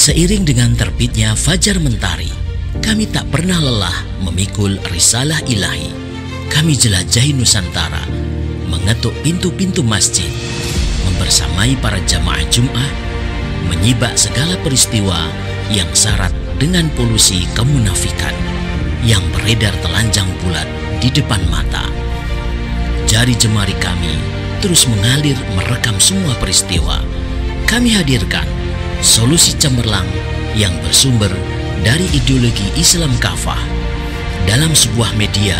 Seiring dengan terbitnya fajar mentari, kami tak pernah lelah memikul risalah ilahi. Kami jelajahi Nusantara, mengetuk pintu-pintu masjid, membersamai para jamaah Jum'ah, menyibak segala peristiwa yang syarat dengan polusi kemunafikan yang beredar telanjang bulat di depan mata. Jari jemari kami terus mengalir merekam semua peristiwa. Kami hadirkan solusi cemerlang yang bersumber dari ideologi Islam kafah dalam sebuah media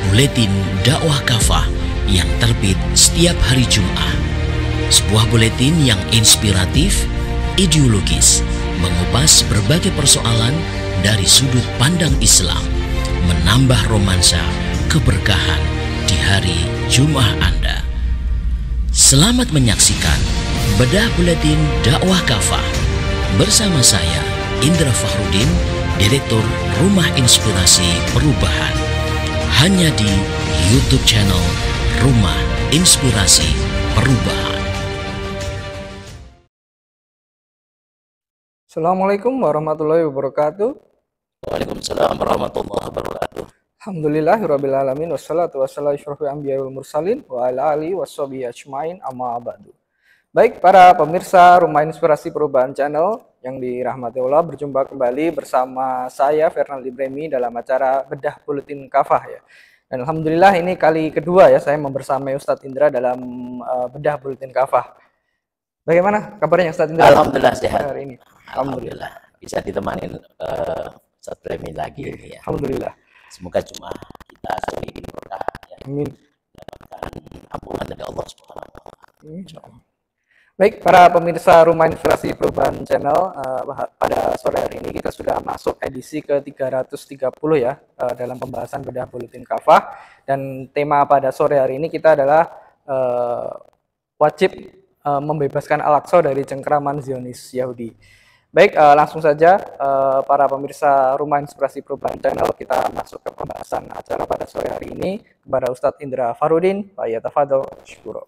buletin dakwah kafah yang terbit setiap hari Jumat. Sebuah buletin yang inspiratif, ideologis, mengupas berbagai persoalan dari sudut pandang Islam, menambah romansa keberkahan di hari Jumat Anda. Selamat menyaksikan bedah buletin dakwah kafah bersama saya Indra Fahrudin, Direktur Rumah Inspirasi Perubahan, hanya di YouTube channel Rumah Inspirasi Perubahan. Assalamualaikum warahmatullahi wabarakatuh. Waalaikumsalam warahmatullahi wabarakatuh. Alhamdulillahirrabbilalamin. Wassalatu wassalamu ala anbiya wal mursalin wa ala alihi washabihi ajmain, amma ba'du. Baik para pemirsa Rumah Inspirasi Perubahan Channel yang dirahmati Allah, berjumpa kembali bersama saya Fernaldi Bremi dalam acara Bedah Buletin Kafah ya. Dan alhamdulillah ini kali kedua ya saya membersamai Ustadz Indra dalam Bedah Buletin Kafah. Bagaimana kabarnya Ustadz Indra? Alhamdulillah sehat hari ini. Alhamdulillah bisa ditemani Ustadz Bremi lagi ini ya. Alhamdulillah. Semoga Jumat kita semakin berkah ya. Amin. Mendapatkan ampunan dari Allah Subhanahu wa taala. Baik, para pemirsa Rumah Inspirasi Perubahan Channel, pada sore hari ini kita sudah masuk edisi ke-330 ya, dalam pembahasan bedah buletin kafah. Dan tema pada sore hari ini kita adalah wajib membebaskan Al-Aqsa dari cengkraman Zionis Yahudi. Baik, langsung saja para pemirsa Rumah Inspirasi Perubahan Channel, kita masuk ke pembahasan acara pada sore hari ini kepada Ustadz Indra Fahrudin. Pak Yatafadol, syukur.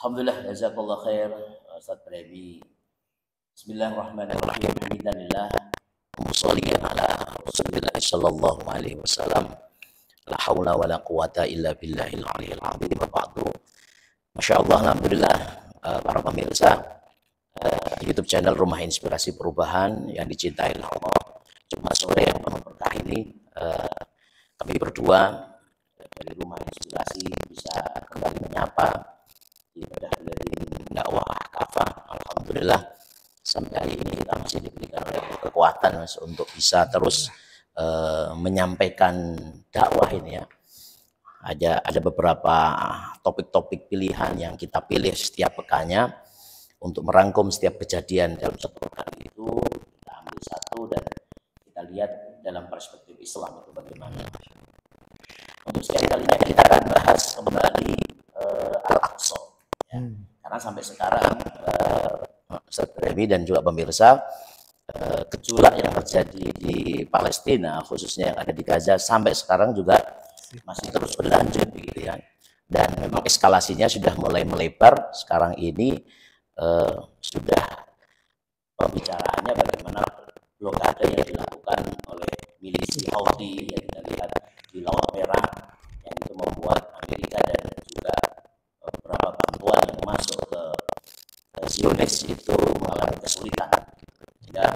Alhamdulillah, jazakallah khair Ustadz Bremi. Bismillahirrahmanirrahim. Alhamdulillah, musalliyan ala Rasulillah sallallahu alaihi wasallam. La haula wala quwata illa billahil aliyil azim. Ba'du. Masyaallah, alhamdulillah para pemirsa YouTube channel Rumah Inspirasi Perubahan yang dicintai Allah. Cuma sore yang penuh berkah ini kami berdua dari Rumah Inspirasi bisa kembali menyapa ibadah dari dakwah kafah. Alhamdulillah sampai hari ini kita masih diberikan oleh kekuatan untuk bisa terus menyampaikan dakwah ini ya. Ada beberapa topik-topik pilihan yang kita pilih setiap pekannya untuk merangkum setiap kejadian dalam satu pekan itu. Kita ambil satu dan kita lihat dalam perspektif Islam itu bagaimana. Untuk sekali kalinya kita akan bahas kembali Al-Aqsa. Ya. Karena sampai sekarang Ustadz Bremi dan juga pemirsa, gejolak yang terjadi di Palestina khususnya yang ada di Gaza sampai sekarang juga masih terus berlanjut begitu ya. Dan memang eskalasinya sudah mulai melebar. Sekarang ini sudah pembicaraannya bagaimana blokade yang dilakukan oleh milisi Houthi yang kita lihat di Laut Merah, yang itu membuat Amerika dan juga beberapa bantuan yang masuk ke Zionis itu mengalami kesulitan, sehingga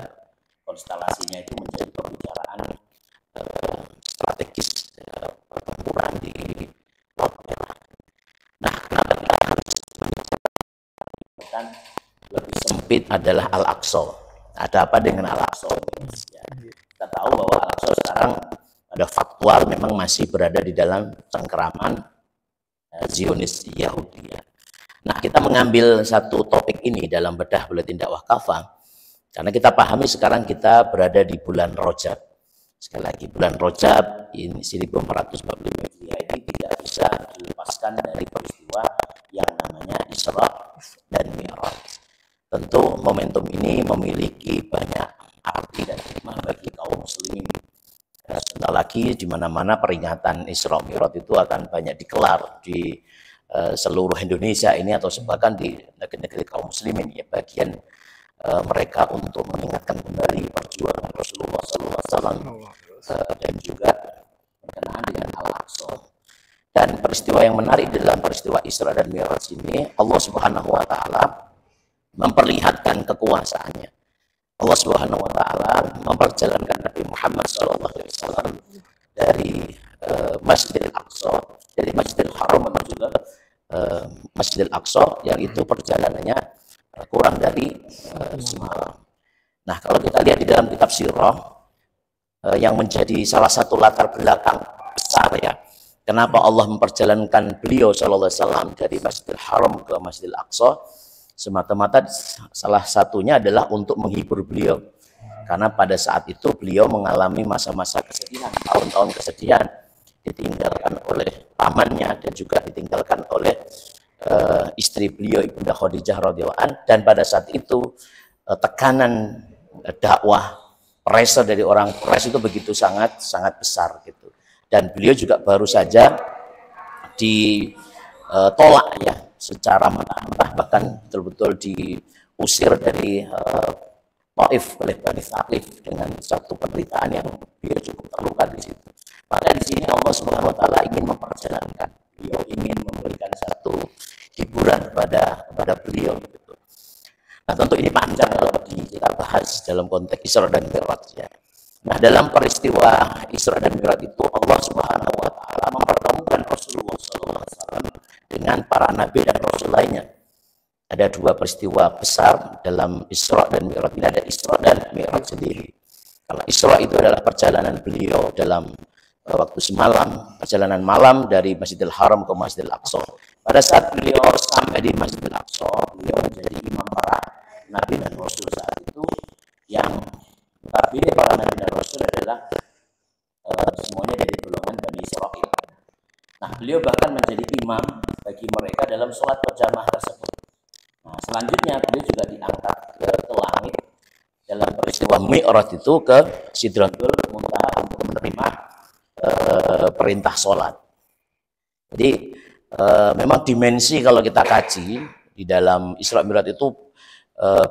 konstelasinya itu menjadi pembicaraan strategis pertempuran di Laut Merah. Nah, kenapa kita harus membicarakan lebih sempit adalah Al-Aqsa? Ada apa dengan Al-Aqsa? Ya, kita tahu bahwa Al-Aqsa sekarang pada faktual memang masih berada di dalam cengkeraman Zionis Yahudi ya. Nah, kita mengambil satu topik ini dalam bedah buletin dakwah kafah karena kita pahami sekarang kita berada di bulan Rajab. Sekali lagi, bulan Rajab ini 1445 Hijriah ini tidak bisa dilepaskan dari peristiwa yang namanya Isra dan Mi'raj. Tentu momentum ini memiliki banyak arti dan hikmah bagi kaum muslimin. Sebentar lagi di mana-mana peringatan Isra Mi'raj itu akan banyak dikelar di seluruh Indonesia ini atau bahkan di negeri-negeri kaum muslimin ya, bagian mereka untuk mengingatkan kembali perjuangan Rasulullah SAW dan juga berkenaan dengan Al-Aqsa. Dan peristiwa yang menarik dalam peristiwa Isra dan Mi'raj ini, Allah Subhanahu wa taala memperlihatkan kekuasaannya. Allah Subhanahu wa taala memperjalankan Nabi Muhammad SAW dari Masjidil Aqsa, dari Masjidil Haram menuju ke Masjidil Aqsa, yang itu perjalanannya kurang dari semalam. Nah, kalau kita lihat di dalam kitab Sirah, yang menjadi salah satu latar belakang besar ya, kenapa Allah memperjalankan beliau sallallahu alaihi wasallam dari Masjidil Haram ke Masjidil Aqsa, semata-mata salah satunya adalah untuk menghibur beliau. Karena pada saat itu beliau mengalami masa-masa kesedihan, tahun-tahun kesedihan, ditinggalkan oleh pamannya dan juga ditinggalkan oleh istri beliau Ibunda Khadijah radhiyallahu anha. Dan pada saat itu tekanan dakwah, pressure dari orang Quraisy itu begitu sangat besar gitu. Dan beliau juga baru saja ditolak ya secara mentah-mentah, bahkan betul-betul diusir dari Taif oleh Bani Thaqif dengan satu penderitaan yang beliau cukup terluka di situ. Maka di sini Allah Subhanahu wa taala ingin memperjalankan, beliau ingin memberikan satu hiburan kepada beliau gitu. Nah, tentu ini panjang kalau kita bahas dalam konteks Isra dan Mi'raj ya. Nah, dalam peristiwa Isra dan Mi'raj itu Allah Subhanahu wa taala mempertemukan Rasulullah SAW dengan para nabi dan rasul lainnya. Ada dua peristiwa besar dalam Isra dan Mi'raj ini, ada Isra dan Mi'raj sendiri. Kalau Isra itu adalah perjalanan beliau dalam waktu semalam, perjalanan malam dari Masjidil Haram ke Masjidil Aqsa. Pada saat beliau sampai di Masjidil Aqsa, beliau menjadi imam para nabi dan rasul saat itu, yang notabene para nabi dan rasul adalah semuanya dari golongan Bani Israil. Nah, beliau bahkan menjadi imam bagi mereka dalam sholat berjamaah tersebut. Nah, selanjutnya beliau juga diangkat ke langit dalam peristiwa Mi'raj itu ke Sidratul Muntaha untuk menerima perintah sholat. Jadi memang dimensi kalau kita kaji di dalam Isra Mi'raj itu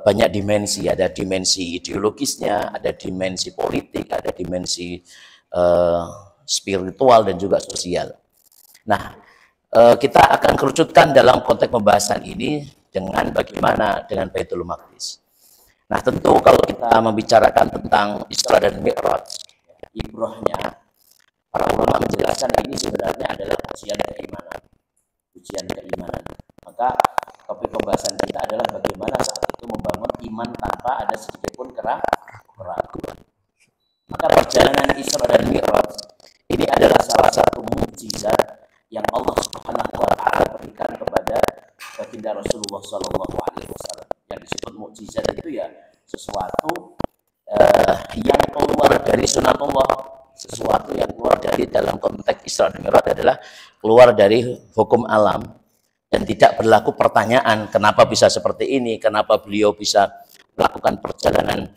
banyak dimensi. Ada dimensi ideologisnya, ada dimensi politik, ada dimensi spiritual dan juga sosial. Nah, kita akan kerucutkan dalam konteks pembahasan ini dengan bagaimana dengan Baitul Maqdis. Nah, tentu kalau kita membicarakan tentang Isra dan Mi'raj, ibrahnya para ulama menjelaskan ini sebenarnya adalah ujian keimanan. Ujian keimanan. Maka topik pembahasan kita adalah bagaimana saat itu membangun iman tanpa ada sedikit pun keraguan. Maka perjalanan Isra dan Mi'raj ini adalah salah satu mukjizat yang Allah Subhanahu wa taala berikan kepada baginda Rasulullah sallallahu alaihi wasallam. Yang disebut mukjizat itu ya sesuatu yang keluar dari sunatullah, sesuatu yang keluar dari dalam konteks Isra dan Mi'raj adalah keluar dari hukum alam dan tidak berlaku pertanyaan kenapa bisa seperti ini, kenapa beliau bisa melakukan perjalanan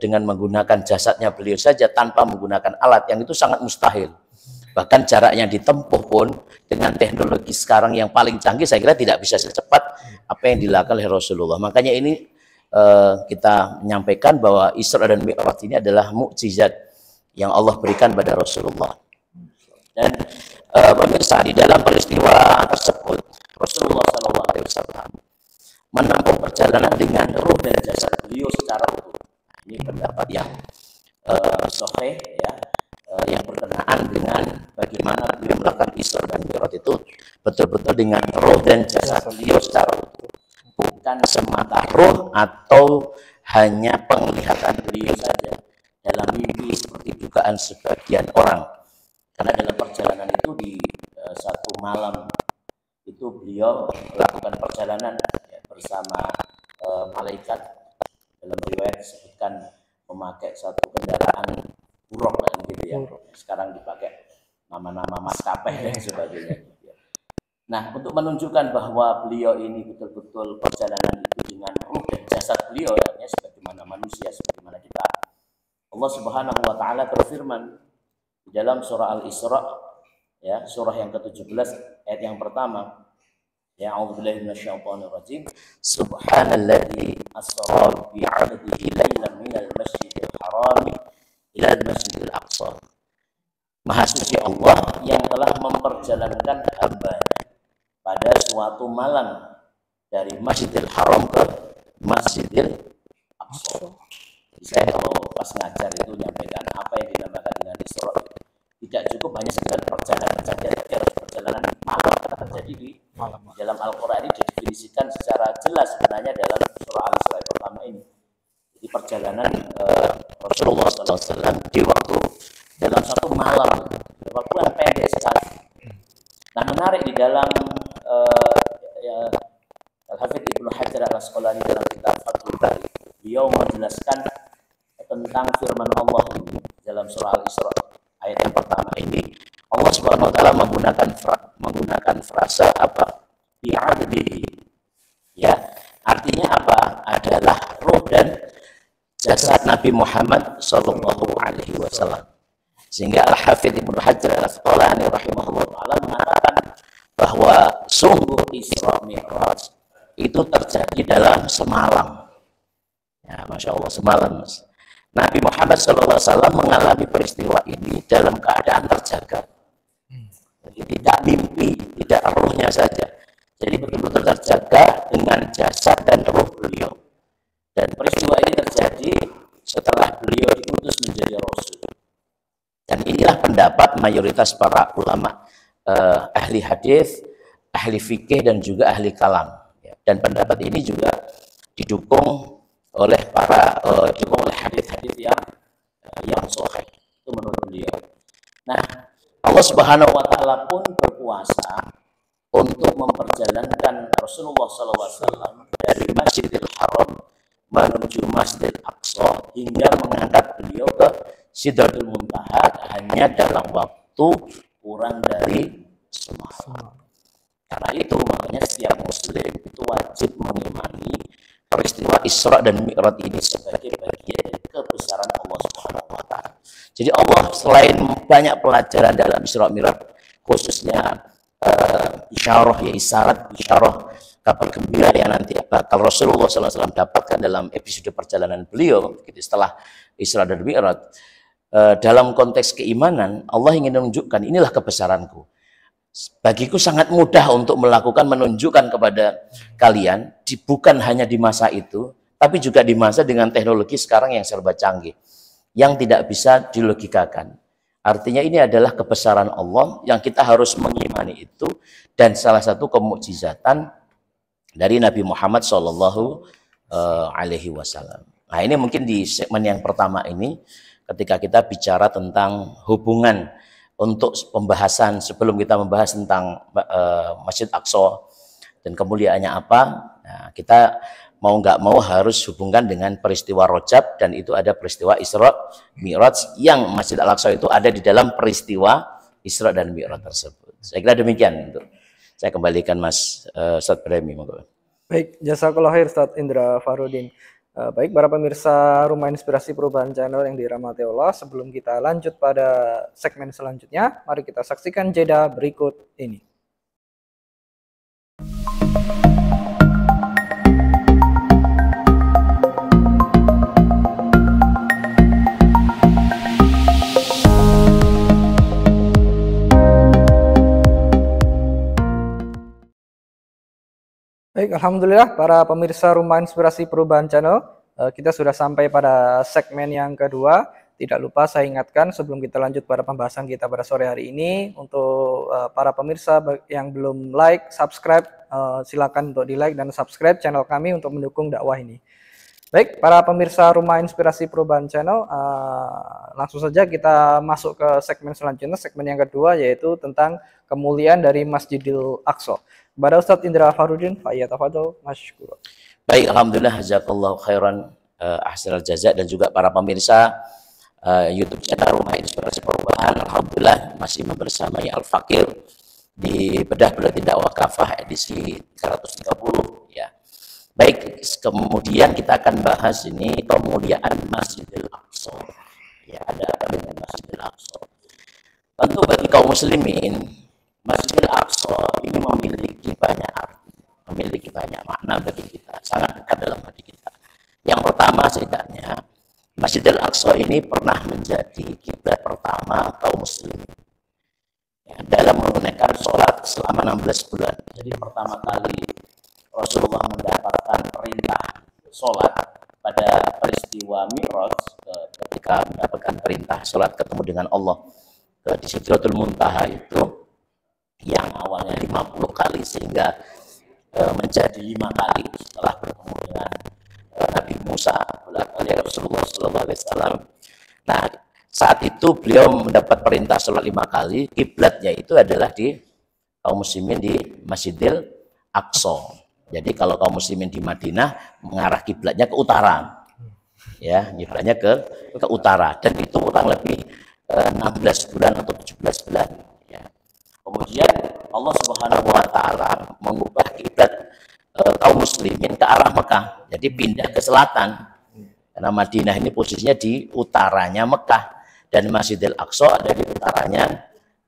dengan menggunakan jasadnya beliau saja tanpa menggunakan alat, yang itu sangat mustahil. Bahkan jarak yang ditempuh pun dengan teknologi sekarang yang paling canggih, saya kira tidak bisa secepat apa yang dilakukan oleh Rasulullah. Makanya ini kita menyampaikan bahwa Isra dan Mi'raj ini adalah mukjizat yang Allah berikan pada Rasulullah. Dan pemirsa, di dalam peristiwa tersebut Rasulullah SAW menempuh perjalanan dengan ruh dan jasad beliau secara utuh. Ini pendapat yang sahih ya, yang berkenaan dengan bagaimana beliau melakukan Isra dan Mi'raj itu betul-betul dengan roh dan jasad beliau secara utuh, bukan semata roh atau hanya penglihatan beliau saja dalam mimpi seperti dugaan sebagian orang. Karena dalam perjalanan itu di satu malam itu beliau melakukan perjalanan ya, bersama malaikat. Dalam riwayat disebutkan memakai satu kendaraan buruk lah gitu ya. Sekarang dipakai nama-nama maskapai dan sebagainya. Nah, untuk menunjukkan bahwa beliau ini betul-betul perjalanan itu dengan ruh dan jasad beliau, ya, sebagaimana manusia, sebagaimana kita. Allah Subhanahu wa taala berfirman di dalam surah Al-Isra, ya, surah yang ke-17 ayat yang pertama. Ya, a'udzubillahi minasyaitonir rajim. Subhanalladzi asra bi 'abdihi lailan minal masjidil harami ilal masjidil aqsa. Maha suci Allah yang telah memperjalankan hambanya pada suatu malam dari Masjidil Haram ke Masjidil Aqsa. Jadi saya kalau pas ngajar itu nyampaikan apa yang dinamakan dengan Isra, tidak cukup hanya sekedar perjalanan saja, tapi harus perjalanan malam karena terjadi di dalam Al-Quran ini didefinisikan secara jelas sebenarnya dalam surah Al-Isra pertama ini. Jadi perjalanan Rasulullah SAW di waktu dalam satu malam, waktu yang pendek sekali. Nah, menarik di dalam Al-Hafidz Ibnu Hajar Al-Asqalani dalam kitab Fathul Bari, beliau menjelaskan tentang firman Allah ini dalam surah Al-Isra ayat yang pertama ini. Allah Subhanahu wa taala menggunakan frasa apa? Bi'adlihi. Ya, artinya apa? Adalah ruh dan jasad Nabi Muhammad sallallahu alaihi wasallam. Sehingga Al-Hafidz Ibnu Hajar Al-Asqalani rahimahullah taala mengatakan bahwa sungguh Isra Mi'raj itu terjadi dalam semalam. Ya, Masya Allah, semalam. Nabi Muhammad SAW mengalami peristiwa ini dalam keadaan terjaga. Jadi tidak mimpi, tidak ruhnya saja. Jadi betul-betul terjaga dengan jasad dan ruh beliau. Dan peristiwa ini terjadi setelah beliau diutus menjadi Rasul. Dan inilah pendapat mayoritas para ulama, ahli hadis, ahli fikih, dan juga ahli kalam. Dan pendapat ini juga didukung oleh hadis-hadis yang sahih. Itu menurut beliau. Nah, Allah Subhanahu wa taala pun berkuasa untuk memperjalankan Rasulullah SAW dari Masjidil Haram menuju Masjidil Aqsa hingga mengangkat beliau ke Sidratul Muntaha hanya dalam waktu kurang dari semalam. Karena itu makanya setiap muslim itu wajib mengimani peristiwa Isra dan Mi'raj ini sebagai bagian dari kebesaran Allah Subhanahu wa taala. Jadi Allah selain banyak pelajaran dalam Isra Mi'raj, khususnya isyarah, ya isyarah kabar gembira yang nanti bakal Rasulullah SAW dapatkan dalam episode perjalanan beliau gitu, setelah Isra dan Mi'raj. Dalam konteks keimanan, Allah ingin menunjukkan inilah kebesaranku. Bagiku sangat mudah untuk menunjukkan kepada kalian, bukan hanya di masa itu, tapi juga di masa dengan teknologi sekarang yang serba canggih, yang tidak bisa dilogikakan. Artinya ini adalah kebesaran Allah yang kita harus mengimani itu, dan salah satu kemukjizatan dari Nabi Muhammad SAW. Nah, ini mungkin di segmen yang pertama ini, ketika kita bicara tentang hubungan untuk pembahasan sebelum kita membahas tentang Masjid Aqsa dan kemuliaannya apa, nah, kita mau nggak mau harus hubungkan dengan peristiwa Rajab, dan itu ada peristiwa Isra Mi'raj yang Masjid Al-Aqsa itu ada di dalam peristiwa Isra dan Mi'raj tersebut. Saya kira demikian. Untuk saya kembalikan Mas Ustaz Bremi. Baik, jazakallahu khair Ustaz Indra Farudin. Baik para pemirsa Rumah Inspirasi Perubahan Channel yang dirahmati Allah, sebelum kita lanjut pada segmen selanjutnya, mari kita saksikan jeda berikut ini. Baik, alhamdulillah para pemirsa Rumah Inspirasi Perubahan Channel, kita sudah sampai pada segmen yang kedua. Tidak lupa saya ingatkan sebelum kita lanjut pada pembahasan kita pada sore hari ini, untuk para pemirsa yang belum like, subscribe, silakan untuk di like dan subscribe channel kami untuk mendukung dakwah ini. Baik, para pemirsa Rumah Inspirasi Perubahan Channel, langsung saja kita masuk ke segmen selanjutnya, segmen yang kedua, yaitu tentang kemuliaan dari Masjidil Aqsa. Kepada Ustaz Indra Farudin, fa'iyatafadol, masyukur. Baik, alhamdulillah, jazakallahu khairan, ahsanal jaza, dan juga para pemirsa YouTube channel Rumah Inspirasi Perubahan. Alhamdulillah masih membersamai Al-Fakir di Bedah Buletin Dakwah Kafah edisi 330 ya. Baik, kemudian kita akan bahas ini kemuliaan Masjidil Aqsa. Ya, ada apa dengan Masjidil Aqsa? Tentu bagi kaum muslimin, Masjidil Aqsa ini memiliki banyak arti. Masjidil Aqsa ini pernah menjadi kiblat pertama kaum muslimin ya, dalam menunaikan sholat selama 16 bulan. Jadi pertama kali Rasulullah mendapatkan perintah sholat pada peristiwa Mi'raj, ketika mendapatkan perintah sholat ketemu dengan Allah di Sidratul Muntaha itu, yang awalnya 50 kali sehingga menjadi 5 kali setelah bertemu dengan Nabi Musa oleh Rasulullah SAW. Nah, saat itu beliau mendapat perintah sholat 5 kali, kiblatnya itu adalah di kaum muslimin di Masjidil Aqsa. Jadi kalau kaum muslimin di Madinah mengarah kiblatnya ke utara, ya, kiblatnya ke utara, dan itu kurang lebih 16 bulan atau 17 bulan. Ya. Kemudian Allah Subhanahu Wa Taala mengubah kiblat kaum muslimin ke arah Mekah, jadi pindah ke selatan. Karena Madinah ini posisinya di utaranya Mekah dan Masjidil Aqsa ada di utaranya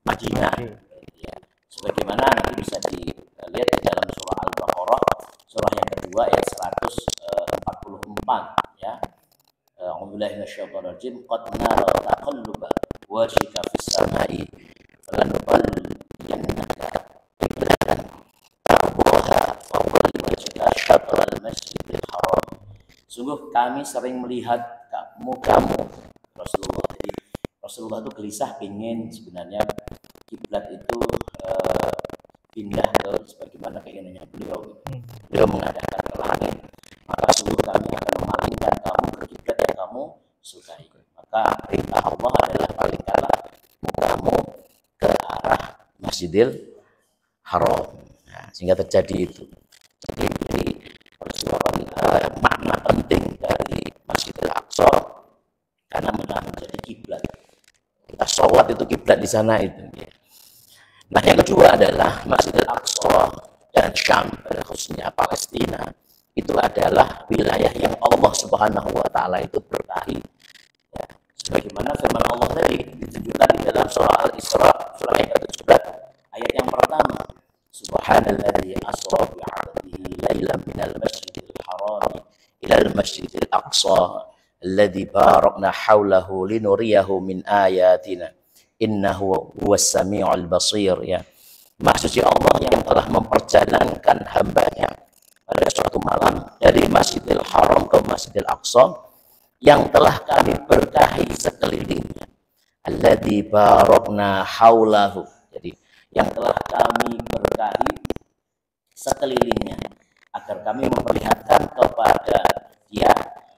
Madinah. Ya. Sebagaimana nanti bisa dilihat di dalam surah Al-Baqarah, surah yang kedua ayat 144 ya. A'udzubillahi minasyaitonir rajim. Qad nara taqalluba wajhika fis samai falanuwalliyannaka qiblatan tardaha fawalli wajhaka syatral masjidil haram. Sungguh kami sering melihat kamu Rasulullah. Jadi Rasulullah itu gelisah ingin sebenarnya kiblat itu pindah ke sebagaimana keinginannya beliau. Beliau mengadakan ke langit, maka sungguh kami akan memalingkan kamu ke kiblat yang kamu sukai. Maka perintah Allah adalah palingkanlah mukamu ke arah Masjidil Haram. Nah, sehingga terjadi itu. Jadi makna penting dari Masjidil Aqsa karena menjadi kiblat. Kita sholat itu kiblat di sana itu. Nah, yang kedua adalah Masjidil Aqsa dan Syam, khususnya Palestina, itu adalah wilayah yang Allah Subhanahu Wa Taala itu berkahi. Ya, sebagaimana firman Allah tadi ditunjukkan di dalam surah Al-Isra, surah yang ke-17, ayat yang pertama. Subhanalladzi asra bi 'abdihi lailan minal masjidil haram ilal masjidil aqsa alladzi barakna haulahu linuriyahu min ayatina innahu huwas samiul basir. Ya, maksudnya Allah yang telah memperjalankan hambanya pada suatu malam dari Masjidil Haram ke Masjidil Aqsa yang telah kami berkahi sekelilingnya. Alladzi barakna haulahu, jadi yang telah kami berkahi sekelilingnya, agar kami memperlihatkan kepada dia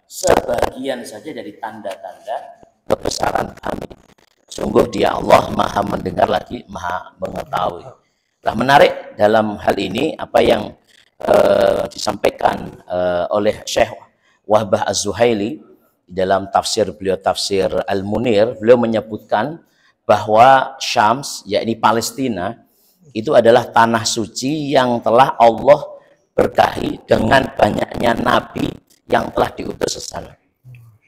sebagian saja dari tanda-tanda kebesaran kami. Sungguh dia Allah maha mendengar lagi maha mengetahui. Nah, menarik dalam hal ini apa yang disampaikan oleh Syekh Wahbah Az-Zuhaili dalam tafsir beliau, tafsir Al-Munir. Beliau menyebutkan bahwa Syams, yakni Palestina, itu adalah tanah suci yang telah Allah berkahi dengan banyaknya nabi yang telah diutus ke sana.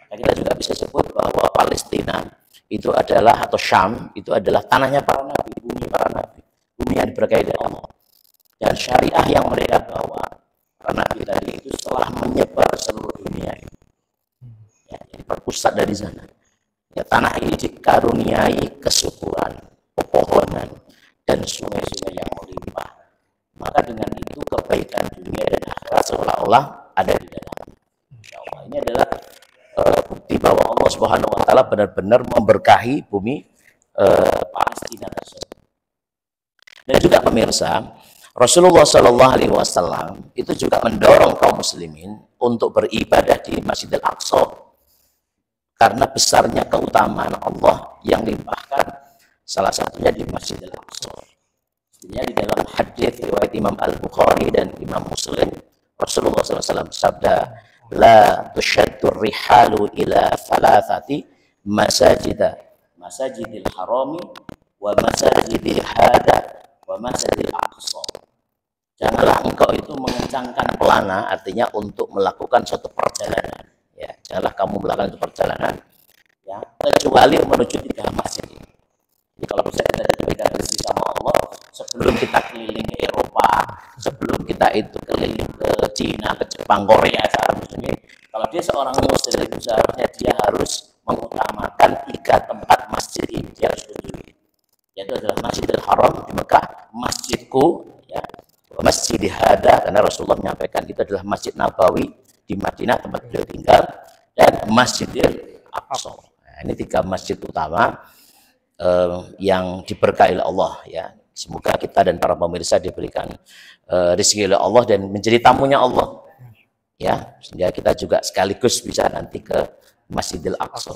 Nah, kita juga bisa sebut bahwa Palestina itu adalah, atau Syam itu adalah tanahnya para nabi, bumi para nabi, bumi yang diberkahi oleh Allah. Dan syariah yang mereka bawa para nabi tadi itu telah menyebar seluruh dunia ini. Ya, berpusat dari sana. Ya, tanah ini dikaruniai kesuburan, pepohonan, dan sungai-sungai yang melimpah. Maka dengan itu kebaikan dunia dan akhirat seolah-olah ada di dalamnya. Ya Allah, ini adalah bukti bahwa Allah Subhanahu Wa Taala benar-benar memberkahi bumi Palestina tersebut. Dan juga pemirsa, Rasulullah Shallallahu Alaihi Wasallam itu juga mendorong kaum muslimin untuk beribadah di Masjidil Aqsa. Karena besarnya keutamaan Allah yang limpahkan, salah satunya di Masjidil Aqsa. Sebenarnya di dalam hadis riwayat Imam Al-Bukhari dan Imam Muslim, Rasulullah SAW sabda, la tushaddur rihalu ila thalathati masajidil harami wa masajidil hada wa masjidil aqsa. Janganlah engkau itu mengencangkan pelana, artinya untuk melakukan suatu perjalanan. Ya, janganlah kamu melakukan perjalanan, ya, kecuali menuju 3 masjid ini. Jadi kalau bisa kita diberikan rezeki sama Allah, sebelum kita keliling ke Eropa, sebelum kita itu keliling ke Cina, ke Jepang, Korea, sekarang ini, kalau dia seorang muslim itu seharusnya dia harus tempat masjid ini dia harus kunjungi, yaitu adalah Masjidil Haram di Mekah, masjidku, ya, masjid hada, karena Rasulullah menyampaikan itu adalah Masjid Nabawi di Madinah tempat beliau tinggal, dan Masjidil Aqsa. Nah, ini 3 masjid utama yang diberkahi oleh Allah, ya. Semoga kita dan para pemirsa diberikan rezeki oleh Allah dan menjadi tamunya Allah, ya, sehingga kita juga sekaligus bisa nanti ke Masjidil Aqsa.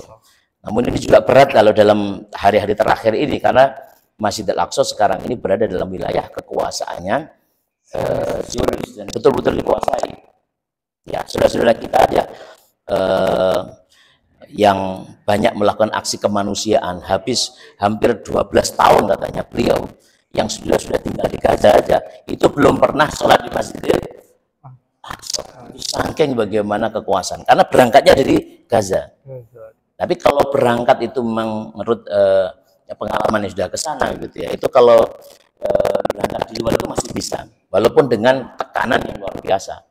Namun ini juga berat kalau dalam hari-hari terakhir ini, karena Masjidil Aqsa sekarang ini berada dalam wilayah kekuasaannya Zionis dan betul-betul dikuasai. Ya, saudara-saudara kita ya, yang banyak melakukan aksi kemanusiaan, habis hampir 12 tahun katanya beliau yang sudah tinggal di Gaza aja itu belum pernah sholat di Masjidil Aqsa. Saking bagaimana kekuasaan, karena berangkatnya dari Gaza. Tapi kalau berangkat itu memang menurut pengalaman yang sudah ke sana gitu ya, itu kalau berangkat di luar itu masih bisa, walaupun dengan tekanan yang luar biasa,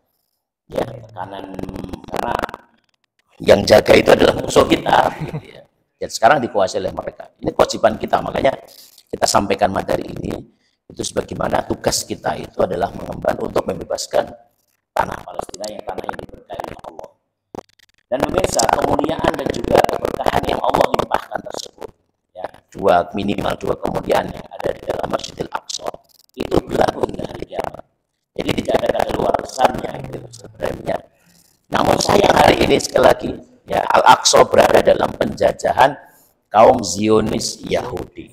ya, tekanan karena yang jaga itu adalah musuh kita, gitu ya. Dan sekarang dikuasai oleh mereka. Ini kewajiban kita, makanya kita sampaikan materi ini itu sebagaimana tugas kita itu adalah mengemban untuk membebaskan tanah Palestina, yang tanah yang diberkahi oleh Allah. Dan pemirsa, kemuliaan dan juga keberkahan yang Allah limpahkan tersebut, ya, minimal dua kemuliaan yang ada di dalam Masjidil Aqsa itu berlaku hingga hari kiamat. Jadi tidak ada kadaluarsanya gitu sebenarnya. Namun sayang hari ini sekali lagi, ya, Al-Aqsa berada dalam penjajahan kaum Zionis Yahudi.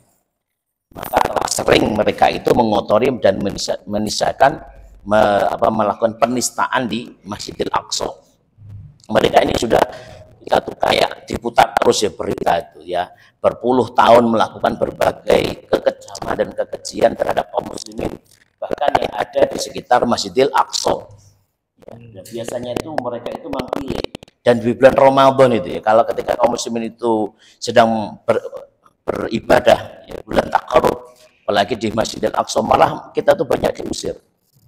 Maka telah sering mereka itu mengotori dan menistakan, melakukan penistaan di Masjidil Aqsa. Mereka ini sudah kita tuh kayak diputar terus ya berita itu, ya, berpuluh tahun melakukan berbagai kekejaman dan kekejian terhadap kaum muslimin, bahkan yang ada di sekitar Masjidil Aqsa. Ya, dan biasanya itu mereka itu mengkritik, dan di bulan Ramadan itu ya, kalau ketika kaum muslimin itu sedang beribadah, ya, bulan takarub, apalagi di Masjidil Aqsa, malah kita tuh banyak diusir.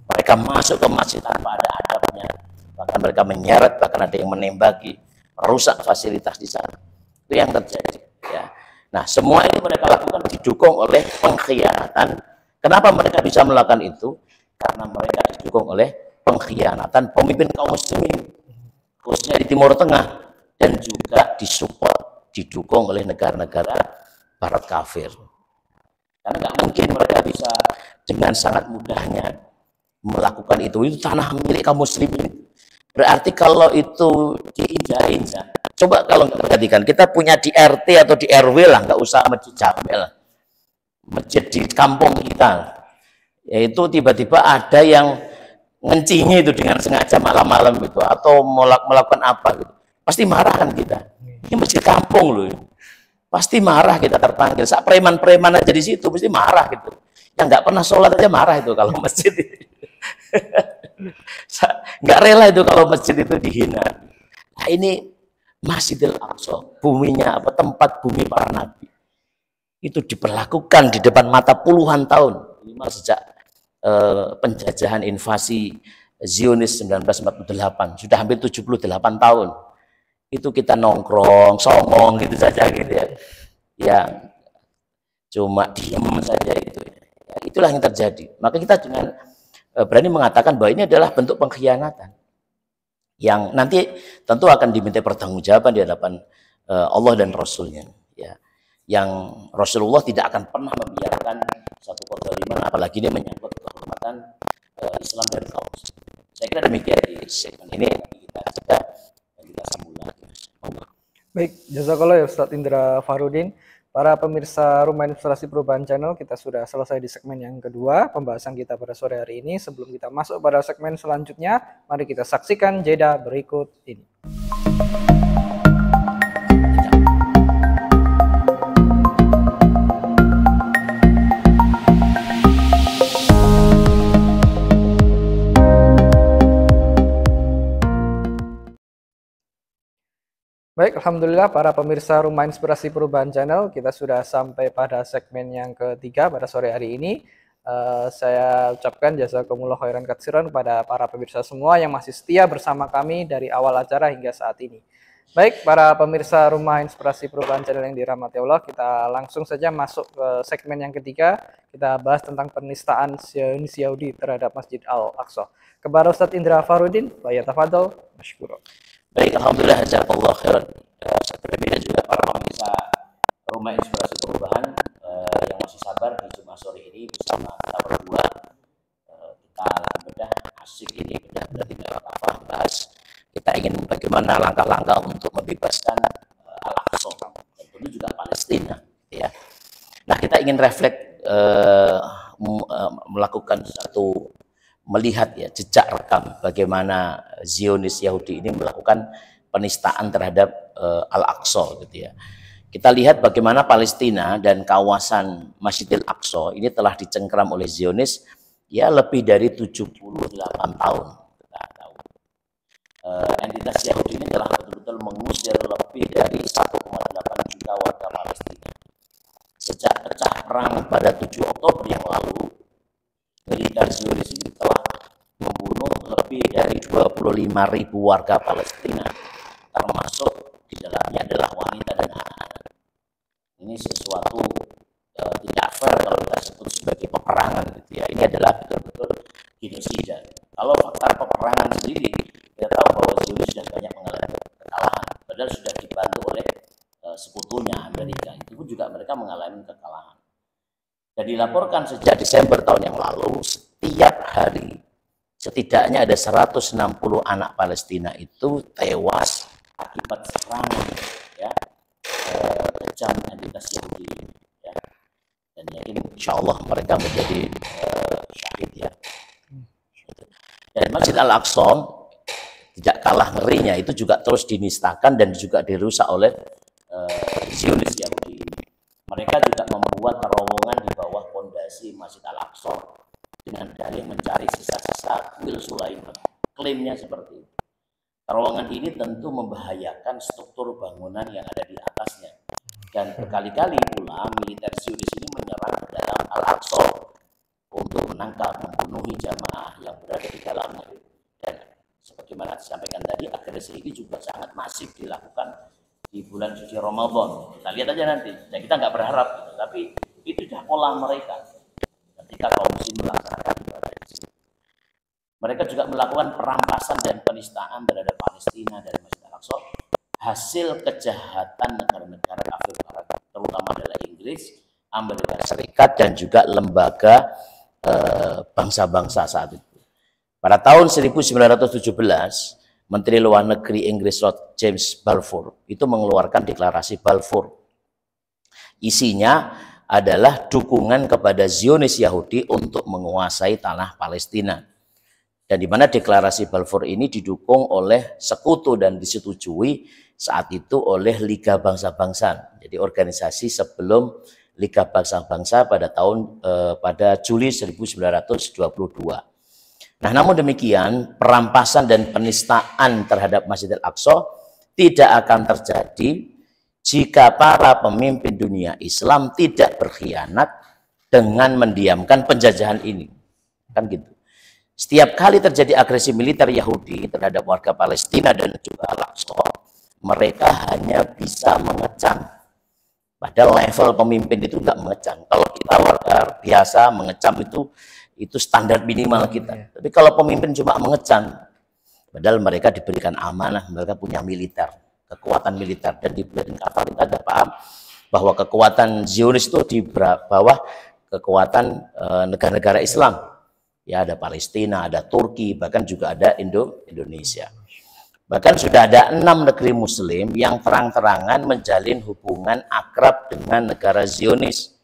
Mereka masuk ke masjid tanpa ada adabnya, bahkan mereka menyeret, bahkan ada yang menembaki, merusak fasilitas di sana. Itu yang terjadi, ya. Nah, semua ini mereka lakukan didukung oleh pengkhianatan. Kenapa mereka bisa melakukan itu? Karena mereka didukung oleh pengkhianatan pemimpin kaum muslimin, khususnya di Timur Tengah, dan juga disupport, didukung oleh negara-negara barat kafir. Karena nggak mungkin mereka bisa dengan sangat mudahnya melakukan itu tanah milik kaum muslimin. Berarti kalau itu diinjak-injak, coba kalau perhatikan, kita punya di RT atau di RW lah, nggak usah masjid jamel, masjid di kampung kita, yaitu tiba-tiba ada yang ngencingi itu dengan sengaja malam-malam itu, atau melakukan apa gitu, pasti marah kan kita. Ini masjid kampung loh, pasti marah kita, terpanggil. Saat preman-preman aja di situ pasti marah gitu. Yang nggak pernah sholat aja marah itu kalau masjid itu. Nggak rela itu kalau masjid itu dihina. Nah, ini Masjidil Aqsa, buminya apa, tempat bumi para nabi, itu diperlakukan di depan mata puluhan tahun, minimal sejak penjajahan invasi Zionis 1948, sudah hampir 78 tahun. Itu kita nongkrong, songong gitu saja gitu ya. Ya, cuma diem saja itu. Ya, itulah yang terjadi. Maka kita dengan berani mengatakan bahwa ini adalah bentuk pengkhianatan yang nanti tentu akan diminta pertanggungjawaban di hadapan Allah dan Rasulnya, ya. Yang Rasulullah tidak akan pernah membiarkan satu kezaliman, apalagi dia menyangkut kehormatan Islam dan kaum muslimin. Saya kira demikian di segmen ini, kita sudah dan kita sambung lagi. Baik, jazakallah ya Ustadz Indra Farudin. Para pemirsa Rumah Inspirasi Perubahan Channel, kita sudah selesai di segmen yang kedua pembahasan kita pada sore hari ini. Sebelum kita masuk pada segmen selanjutnya, mari kita saksikan jeda berikut ini. Baik, alhamdulillah para pemirsa Rumah Inspirasi Perubahan Channel, kita sudah sampai pada segmen yang ketiga pada sore hari ini. Saya ucapkan jazakumullah khairan katsiran kepada para pemirsa semua yang masih setia bersama kami dari awal acara hingga saat ini. Baik, para pemirsa Rumah Inspirasi Perubahan Channel yang dirahmati Allah, kita langsung saja masuk ke segmen yang ketiga. Kita bahas tentang penistaan Zionis Yahudi terhadap Masjid Al-Aqsa. Kepada Ustadz Indra Farudin, tafadhol, masykur. Baik, alhamdulillah, jazakallahu khairan. Sebelumnya juga para pemirsa Rumah Inspirasi Perubahan yang masih sabar di Jumat sore ini bersama kita berdua, kita bedah asik ini, bedah tinggal apa bahas. Kita ingin bagaimana langkah-langkah untuk membebaskan Al-Aqsa, tentunya juga Palestina, ya. Nah, kita ingin refleks melakukan melihat ya jejak rekam bagaimana Zionis Yahudi ini melakukan penistaan terhadap Al-Aqsa, gitu ya. Kita lihat bagaimana Palestina dan kawasan Masjidil Aqsa ini telah dicengkram oleh Zionis ya lebih dari 78 tahun. Entitas Yahudi ini telah betul-betul mengusir lebih dari 1,8 juta warga Palestina. Sejak pecah perang pada 7 Oktober yang lalu, militer Zionis ini telah membunuh lebih dari 25.000 warga Palestina, termasuk di dalamnya adalah wanita dan anak-anak. Ini sesuatu tidak fair kalau kita sebut sebagai peperangan, gitu ya. Ini adalah betul-betul genosida. Kalau fakta peperangan sendiri, kita tahu bahwa Zionis sudah banyak mengalami kekalahan, padahal sudah dibantu oleh sekutunya Amerika. Itu pun juga mereka mengalami kekalahan. Dan dilaporkan sejak Desember tahun yang lalu, setiap hari setidaknya ada 160 anak Palestina itu tewas akibat serangan ya kejam entitas Yahudi, ya. Dan yakin insya Allah mereka menjadi syahid, ya. Dan Masjid Al-Aqsa tidak kalah ngerinya, itu juga terus dinistakan dan juga dirusak oleh Zionis Yahudi. Mereka juga membuat terowongan di bawah fondasi Masjid Al-Aqsa dengan dalih mencari sisa-sisa kuil Sulaiman. Klaimnya seperti itu. Terowongan ini tentu membahayakan struktur bangunan yang ada di atasnya. Dan berkali-kali pula militer Zionis ini menyerang ke dalam Al-Aqsa untuk menangkap, membunuhi jamaah yang berada di dalamnya. Dan sebagaimana disampaikan tadi, agresi ini juga sangat masif dilakukan di bulan suci Ramadan. Kita lihat aja nanti. Dan kita nggak berharap, gitu. Tapi itu sudah pola mereka ketika kaum muslimin melaksanakan ibadah. Mereka juga melakukan perampasan dan penistaan terhadap Palestina dan Masjid Al-Aqsa, hasil kejahatan negara-negara kafir barat, terutama adalah Inggris, Amerika Serikat, dan juga lembaga bangsa-bangsa saat itu. Pada tahun 1917, Menteri Luar Negeri Inggris Lord James Balfour itu mengeluarkan deklarasi Balfour. Isinya adalah dukungan kepada Zionis Yahudi untuk menguasai tanah Palestina. Dan di mana deklarasi Balfour ini didukung oleh sekutu dan disetujui saat itu oleh Liga Bangsa-Bangsa. Jadi organisasi sebelum Liga Bangsa-Bangsa pada Juli 1922. Nah, namun demikian, perampasan dan penistaan terhadap Masjid Al-Aqsa tidak akan terjadi jika para pemimpin dunia Islam tidak berkhianat dengan mendiamkan penjajahan ini. Kan gitu. Setiap kali terjadi agresi militer Yahudi terhadap warga Palestina dan juga Al-Aqsa, mereka hanya bisa mengecam. Padahal level pemimpin itu nggak mengecam. Kalau kita warga biasa mengecam itu standar minimal kita. Tapi kalau pemimpin cuma mengecam, padahal mereka diberikan amanah, mereka punya militer, kekuatan militer. Dan di bulan kafir kita ada paham bahwa kekuatan Zionis itu di bawah kekuatan negara-negara Islam. Ya, ada Palestina, ada Turki, bahkan juga ada Indonesia. Bahkan sudah ada 6 negeri Muslim yang terang-terangan menjalin hubungan akrab dengan negara Zionis.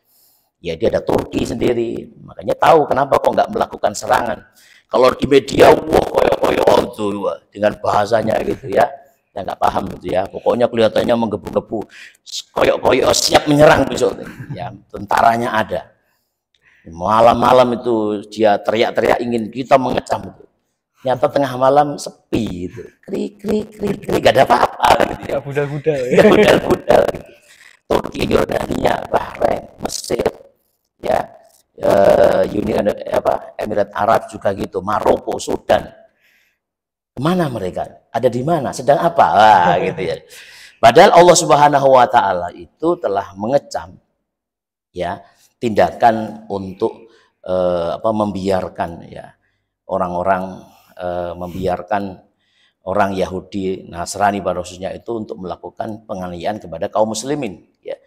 Ya, dia ada Turki sendiri, makanya tahu kenapa kok nggak melakukan serangan. Kalau di media, wah koyo-koyo itu dengan bahasanya gitu ya, ya nggak paham gitu ya. Pokoknya kelihatannya menggebu-gebu, koyo-koyo siap menyerang besok. Ya, tentaranya ada. Malam-malam itu dia teriak-teriak ingin kita mengecam itu. Nyata tengah malam sepi gitu. Krik krik krik krik, gak ada apa-apa gitu ya. Budal-budal ya. Budal-budal gitu. Turki, Yordania, Bahrain, Mesir, ya, Emirat Arab juga gitu, Maroko, Sudan. Mana mereka? Ada di mana? Sedang apa? Wah, gitu ya. Padahal Allah Subhanahu wa taala itu telah mengecam ya tindakan untuk membiarkan ya orang-orang membiarkan orang Yahudi, Nasrani pada khususnya itu untuk melakukan penganiayaan kepada kaum muslimin ya.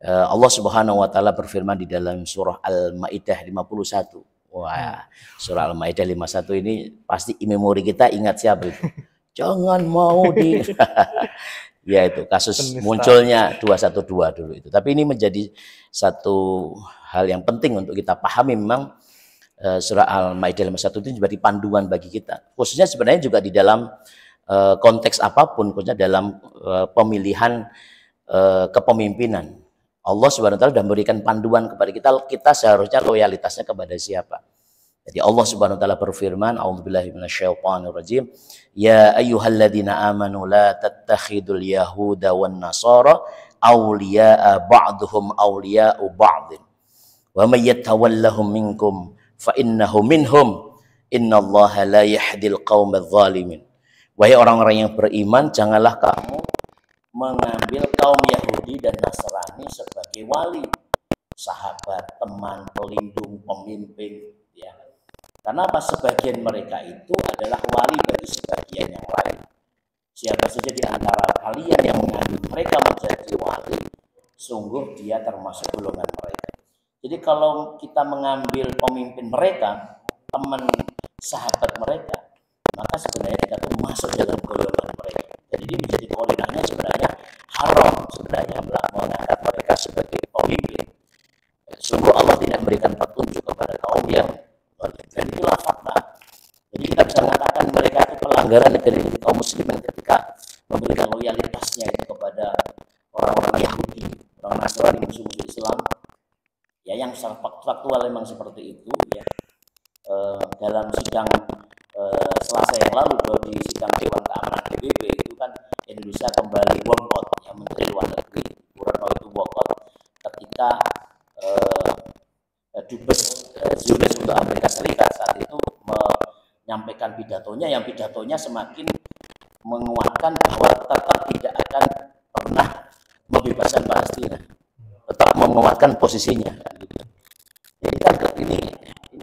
Allah Subhanahu wa taala berfirman di dalam surah Al-Maidah 51. Wah, surah Al-Maidah 51 ini pasti memori kita ingat siapa itu. Jangan mau di ya itu kasus Penista. munculnya 212 dulu itu. Tapi ini menjadi satu hal yang penting untuk kita pahami. Memang surah Al-Maidah 51 itu menjadi panduan bagi kita. Khususnya sebenarnya juga di dalam konteks apapun, khususnya dalam pemilihan kepemimpinan. Allah Subhanahu wa taala sudah memberikan panduan kepada kita, kita seharusnya loyalitasnya kepada siapa. Jadi Allah Subhanahu wa taala berfirman, a'udzubillahi minasyaitonir rajim, ya ayyuhalladzina amanu la tattakhidul yahuda wan nasara awliya'a ba'duhum awliya'u ba'din wa may yatawallahum minkum fa innahu minhum innallaha la yahdil qaumadz zalimin. Wahai orang-orang yang beriman, janganlah kamu mengambil kaum Yahudi dan Nasrani sebagai wali, sahabat, teman, pelindung, pemimpin ya. Karena apa? Sebagian mereka itu adalah wali bagi sebagian yang lain. Siapa saja di antara kalian yang mengambil mereka menjadi wali, sungguh dia termasuk golongan mereka. Jadi kalau kita mengambil pemimpin mereka, teman, sahabat mereka, maka sebenarnya kita tuh masuk dalam golongan mereka. Jadi ini menjadi koordinatnya sebenarnya haram sebenarnya mengangkat mereka sebagai pemimpin. Sungguh Allah tidak memberikan petunjuk kepada kaum yang dan itulah fakta. Jadi kita bisa mengatakan mereka itu pelanggaran dari kaum muslimin ketika memberikan loyalitasnya itu kepada orang-orang Yahudi, orang Nasrani, musuh-musuh Islam. Ya yang secara faktual memang seperti itu ya. Dalam sidang Selasa yang lalu di sidang Dewan Keamanan PBB itu kan Indonesia kembali boykot, yang Menteri Luar Negeri Retno itu boykot ketika Dubes Zulis untuk Amerika Serikat saat itu menyampaikan pidatonya, yang pidatonya semakin menguatkan bahwa tetap tidak akan pernah membebaskan Palestina, tetap menguatkan posisinya. Jadi kan ini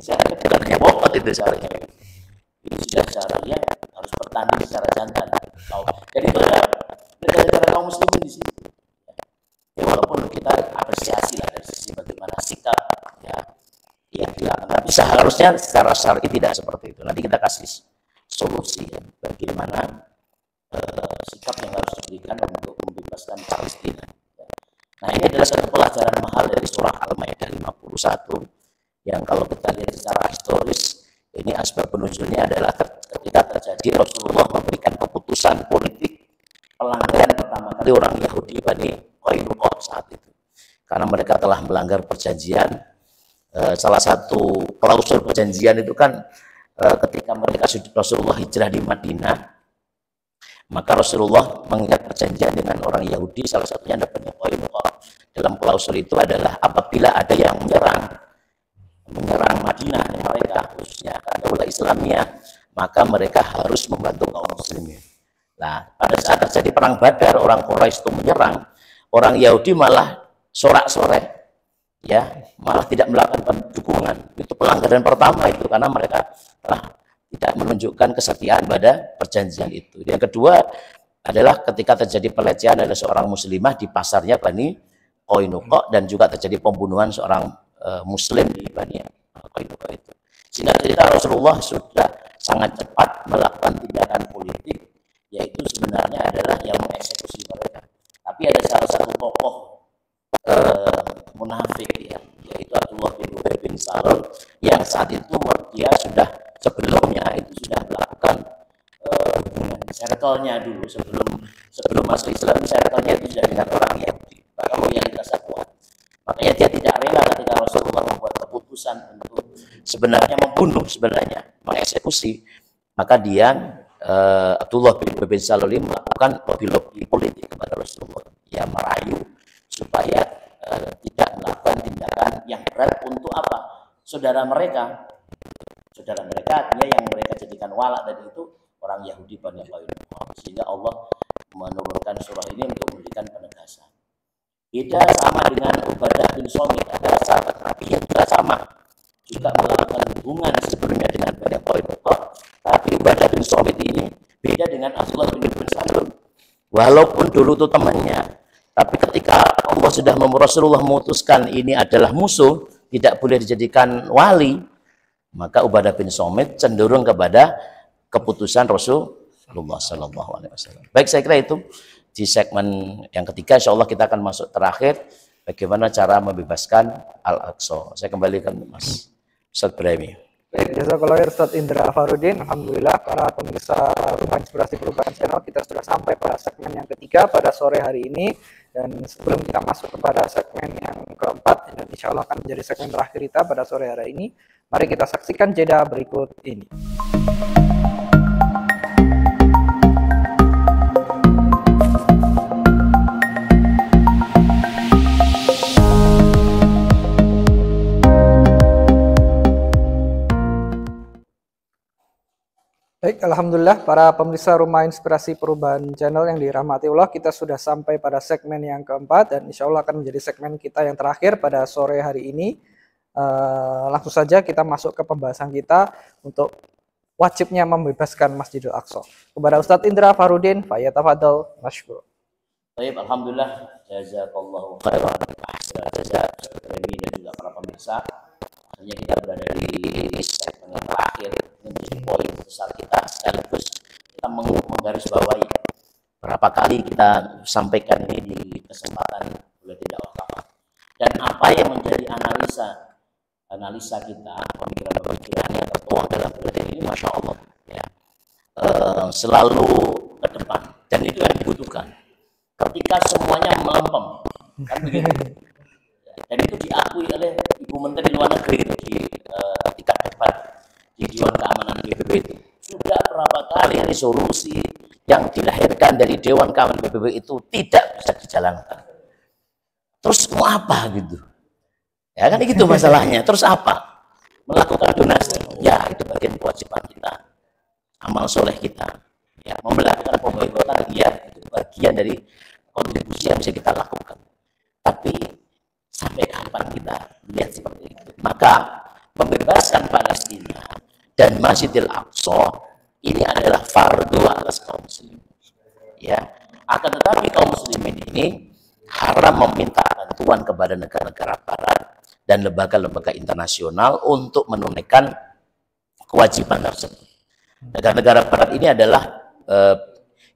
saya bukan hanya boykot itu caranya. Ini sudah caranya harus bertanding secara jantan. Jadi itu ada negara-negara kaum muslimin di sini. Ya walaupun kita apresiasi lah dari sisi bagaimana sikap ya yang dilakukan, tapi seharusnya secara syar'i tidak seperti itu. Nanti kita kasih solusi ya, bagaimana sikap yang harus diberikan untuk membebaskan Palestina. Nah ini adalah satu pelajaran mahal dari surah Al-Maidah 51 yang kalau kita lihat secara historis, ini asbab penunjuknya adalah ketika terjadi Rasulullah memberikan keputusan politik pelanggaran pertama kali orang Yahudi Bani Qainuqa saat itu, karena mereka telah melanggar perjanjian. Salah satu klausul perjanjian itu kan ketika mereka Rasulullah hijrah di Madinah, maka Rasulullah mengikat perjanjian dengan orang Yahudi, salah satunya ada Bani Qainuqa. Dalam klausul itu adalah apabila ada yang menyerang Madinah mereka, khususnya Daulah Islamiyah, maka mereka harus membantu kaum muslimin. Nah, pada saat terjadi perang Badar, orang Quraisy itu menyerang, orang Yahudi malah sorak-sorai, ya, malah tidak melakukan dukungan. Itu pelanggaran pertama itu, karena mereka tidak menunjukkan kesetiaan pada perjanjian itu. Yang kedua adalah ketika terjadi pelecehan oleh seorang muslimah di pasarnya Bani Qainuqa, dan juga terjadi pembunuhan seorang muslim di Bani Qainuqa itu. Sehingga cerita Rasulullah sudah sangat cepat melakukan tindakan politik, yaitu sebenarnya adalah yang mengeksekusi mereka. Tapi ada salah satu tokoh munafik ya, yaitu Abdullah bin Ubay bin Salul, yang saat itu dia sudah sebelumnya itu sudah melakukan hubungan circle-nya dulu sebelum masuk Islam, circle-nya itu sudah dengan orang Yahudi, bahkan loyalitasnya kuat. Makanya dia tidak rela ketika Rasulullah membuat keputusan untuk sebenarnya membunuh, sebenarnya mengeksekusi, maka dia Abdullah bin Ubay bin Salul melakukan lobby politik kepada Rasulullah, ya merayu supaya tidak melakukan tindakan yang berat untuk apa? Saudara mereka artinya yang mereka jadikan wala tadi itu orang Yahudi Bani Qainuqa, sehingga Allah menurunkan surah ini untuk memberikan penegasan. Beda sama dengan Ubadah bin Somit, ada sahabat Nabi yang juga sama, juga melakukan hubungan sebelumnya dengan Bani Qainuqa, tapi Ubadah bin Somit ini beda dengan Abdullah bin Salul. Walaupun dulu itu temannya, tapi ketika Allah sudah Rasulullah memutuskan ini adalah musuh, tidak boleh dijadikan wali, maka Ubadah bin Somit cenderung kepada keputusan Rasulullah SAW. Baik, saya kira itu di segmen yang ketiga. Insya Allah kita akan masuk terakhir, bagaimana cara membebaskan Al-Aqsa. Saya kembalikan Mas Ustaz Ibrahim. Baik, jazakallah khair Ustaz Indra Farudin. Alhamdulillah para pemirsa Rumah Inspirasi Perubahan Channel, kita sudah sampai pada segmen yang ketiga pada sore hari ini. Dan sebelum kita masuk kepada segmen yang keempat, dan insya Allah akan menjadi segmen terakhir kita pada sore hari ini, mari kita saksikan jeda berikut ini. Baik, alhamdulillah para pemirsa Rumah Inspirasi Perubahan Channel yang dirahmati Allah, kita sudah sampai pada segmen yang keempat dan insya Allah akan menjadi segmen kita yang terakhir pada sore hari ini. Langsung saja kita masuk ke pembahasan kita untuk wajibnya membebaskan Masjidil Aqsa. Kepada Ustadz Indra Farudin, falyatafadhal mashkur. Baik, alhamdulillah, jazakallahu khairan jazaa dan juga para pemirsa. Akhirnya kita berada di segmen yang terakhir, menjadi poin besar kita, sekaligus kita menggarisbawahi berapa kali kita sampaikan ini di kesempatan boleh tidak wakaf. Dan apa yang menjadi analisa kita, pemikiran-pemikiran yang tertuang dalam buletin ini, masya Allah, ya, selalu ke depan, dan itu yang dibutuhkan. Ketika semuanya melempem, kan begitu. Dan itu diakui oleh Ibu Menteri Luar Negeri itu ketika debat di Dewan Keamanan PBB itu. Sudah berapa kali resolusi yang dilahirkan dari Dewan Keamanan PBB itu tidak bisa dijalankan. Terus mau apa gitu? Ya kan itu masalahnya. Terus apa? Melakukan donasi. Ya, itu bagian kewajiban kita. Amal soleh kita. Ya, melakukan pemboikotan, ya, itu bagian dari kontribusi yang bisa kita lakukan. Tapi sampai kapan kita lihat seperti itu? Maka membebaskan Palestina dan Masjidil Aqsa ini adalah fardu atas kaum muslimin. Ya, akan tetapi kaum muslimin ini haram meminta bantuan kepada negara-negara barat dan lembaga-lembaga internasional untuk menunaikan kewajiban tersebut. Negara-negara barat ini adalah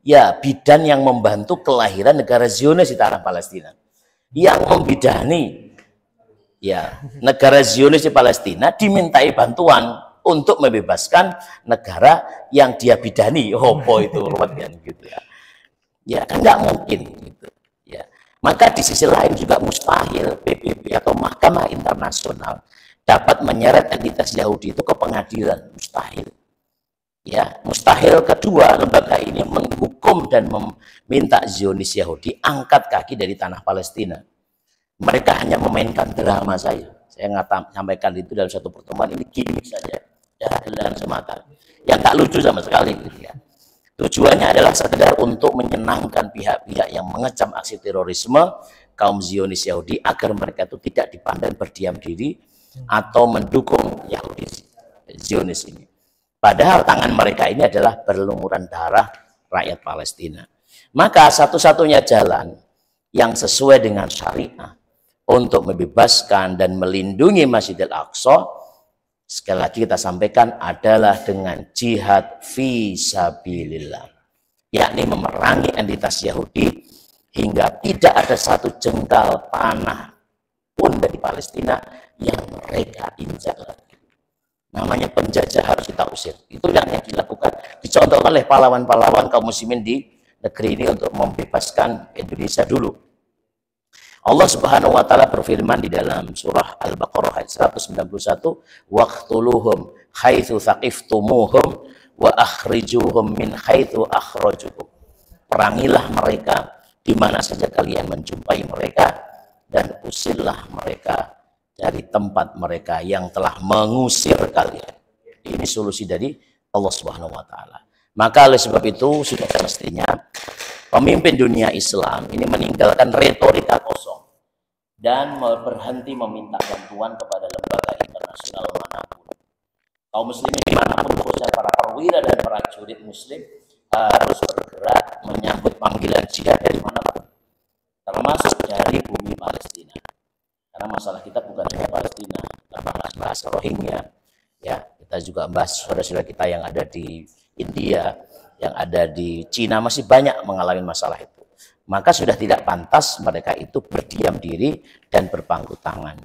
ya bidan yang membantu kelahiran negara Zionis di tanah Palestina, yang membidani ya negara Zionis di Palestina dimintai bantuan untuk membebaskan negara yang dia bidani. Opo itu ruwetnya gitu ya. Ya kan nggak mungkin gitu. Ya. Maka di sisi lain juga mustahil PBB atau Mahkamah Internasional dapat menyeret entitas Yahudi itu ke pengadilan, mustahil. Ya, mustahil. Kedua, lembaga ini menghukum dan meminta Zionis Yahudi angkat kaki dari tanah Palestina. Mereka hanya memainkan drama saja. Saya sampaikan itu dalam satu pertemuan, ini gimmick saja, jalan semata, yang tak lucu sama sekali. Gitu ya. Tujuannya adalah sekedar untuk menyenangkan pihak-pihak yang mengecam aksi terorisme kaum Zionis Yahudi agar mereka itu tidak dipandang berdiam diri atau mendukung Yahudi Zionis ini. Padahal tangan mereka ini adalah berlumuran darah rakyat Palestina. Maka satu-satunya jalan yang sesuai dengan syariah untuk membebaskan dan melindungi Masjidil Aqsa, sekali lagi kita sampaikan, adalah dengan jihad fi sabilillah, yakni memerangi entitas Yahudi hingga tidak ada satu jengkal tanah pun dari Palestina yang mereka injak lagi. Namanya penjajah harus kita usir. Itu yang dilakukan, dicontohkan oleh pahlawan-pahlawan kaum muslimin di negeri ini untuk membebaskan Indonesia dulu. Allah Subhanahu wa taala berfirman di dalam surah Al-Baqarah ayat 191, waqtuluhum haitsu thaqiftumuhum wa akhrijuhum min haitsu akhrajukum. Perangilah mereka di mana saja kalian menjumpai mereka dan usirlah mereka dari tempat mereka yang telah mengusir kalian. Ini solusi dari Allah Subhanahu wa taala. Maka oleh sebab itu sudah semestinya pemimpin dunia Islam ini meninggalkan retorika kosong dan berhenti meminta bantuan kepada lembaga internasional manapun. Kaum muslimin dimanapun, khususnya para perwira dan prajurit muslim, harus bergerak menyambut panggilan jihad dari manapun, termasuk dari bumi Palestina. Karena masalah kita bukan hanya Palestina, kita bahas Rohingya, ya, kita juga bahas saudara-saudara kita yang ada di India, yang ada di Cina, masih banyak mengalami masalah itu. Maka sudah tidak pantas mereka itu berdiam diri dan berpangku tangan.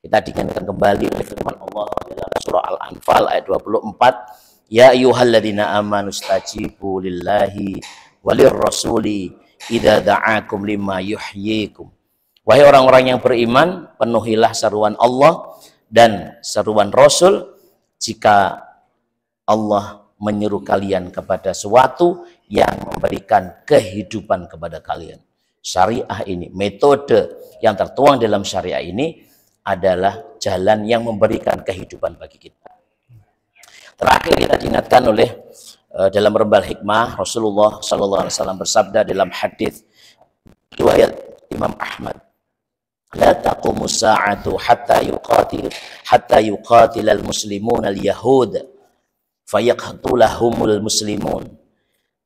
Kita diingatkan kembali oleh firman Allah dalam surah Al-Anfal ayat 24, ya ayyuhalladzina amanu stajibu lillahi walir rasuli idza da'akum lima yuhyikum. Wahai orang-orang yang beriman, penuhilah seruan Allah dan seruan Rasul jika Allah menyeru kalian kepada sesuatu yang memberikan kehidupan kepada kalian. Syariah ini, metode yang tertuang dalam syariah ini adalah jalan yang memberikan kehidupan bagi kita. Terakhir kita diingatkan oleh dalam Rembal Hikmah, Rasulullah SAW bersabda dalam hadis riwayat Imam Ahmad, la taqumu sa'atu hatta yuqatil al-muslimun al-yahud fayaqtulahumul muslimun.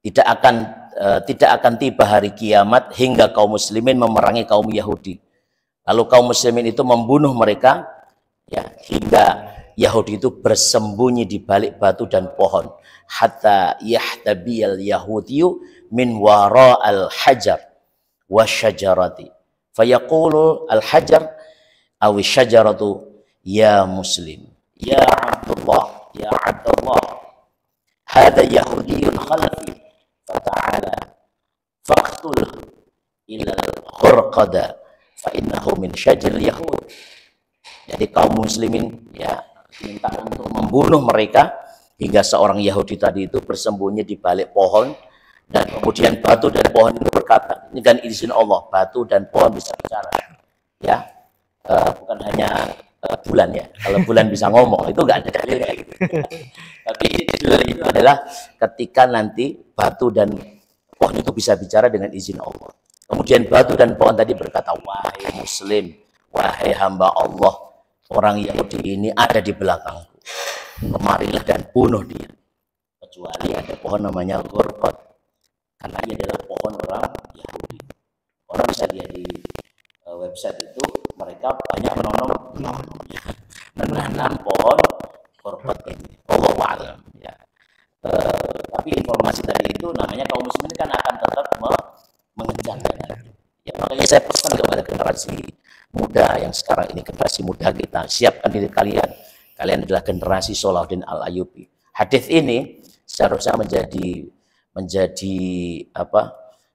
Tidak akan tiba hari kiamat hingga kaum muslimin memerangi kaum Yahudi. Lalu kaum muslimin itu membunuh mereka, ya, hingga Yahudi itu bersembunyi di balik batu dan pohon. Hatta yahtabiyal yahudiyu min wara al-hajar wa syajarati. Fayaqulu al-hajar awi syajaratu ya muslim. Ya Abdullah, ya Abdullah. Hada yahudiyun khalafi. Fata'ala faqtul ila al-khurqada. Fa'innahu min syajil yahud. Jadi kaum muslimin, ya, minta untuk membunuh mereka hingga seorang Yahudi tadi itu bersembunyi di balik pohon, dan kemudian batu dan pohon itu berkata, ini kan izin Allah, batu dan pohon bisa bicara, ya, bukan hanya bulan, ya. Kalau bulan bisa ngomong itu nggak ada dalilnya gitu. Tapi itu adalah ketika nanti batu dan pohon itu bisa bicara dengan izin Allah. Kemudian batu dan pohon tadi berkata, wahai muslim, wahai hamba Allah, orang Yahudi ini ada di belakangku. Kemarilah dan bunuh dia. Kecuali ada pohon namanya Ghurqad. Karena ia adalah pohon orang Yahudi. Orang bisa lihat di website itu, mereka banyak menanam pohon Ghurqad ini. Allahu a'lam, ya. Tapi informasi tadi itu namanya kaum muslimin kan akan tetap mengejarnya. Ya, makanya saya pesan kepada generasi muda yang sekarang ini, generasi muda kita, siapkan diri kalian. Kalian adalah generasi Salahuddin Al-Ayyubi. Hadis ini seharusnya menjadi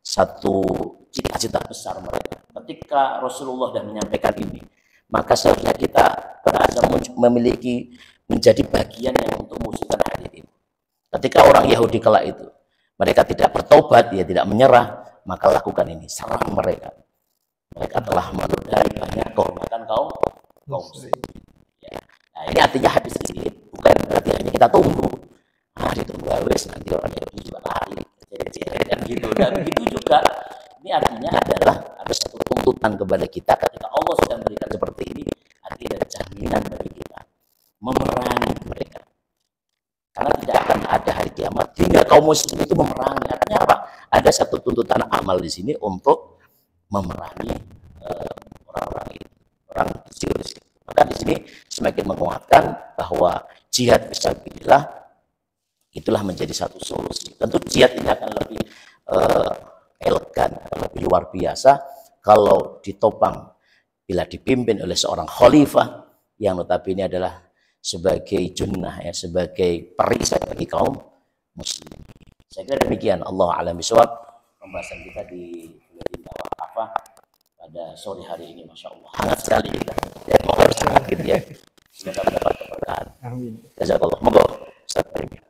satu cita-cita besar mereka. Ketika Rasulullah sudah menyampaikan ini, maka seharusnya kita berasa menjadi bagian yang untuk mewujudkan hadis ini. Ketika orang Yahudi kala itu, mereka tidak bertobat, ya, tidak menyerah, maka lakukan ini, serang mereka. Mereka telah menodai banyak kehormatan kaum muslim. Ya. Nah, ini artinya hadis ini bukan berarti hanya kita tunggu. Ditunggu wes nanti orang Yahudi juga lari, dan gitu. Dan begitu juga, ini artinya adalah ada satu tuntutan kepada kita ketika Allah sudah memberikan seperti ini, artinya ada jaminan bagi kita memerangi mereka. Karena tidak akan ada hari kiamat hingga kaum muslim itu memerangi. Artinya apa? Ada satu tuntutan amal di sini untuk memerangi orang-orang itu, orang kecil. Maka di sini semakin menguatkan bahwa jihad fisabilillah itulah menjadi satu solusi. Tentu jihad ini akan lebih elegan, lebih luar biasa kalau ditopang bila dipimpin oleh seorang khalifah yang notabene adalah sebagai junnah, ya, sebagai perisai bagi kaum muslim. Saya kira demikian. Allah a'lam bishawab. Pembahasan kita di bulan Waqafah pada sore hari ini, masya Allah, hangat sekali kita. Dan moga sedikit, ya, semoga mendapat keberkahan. Amin. Jazakallah. Moga.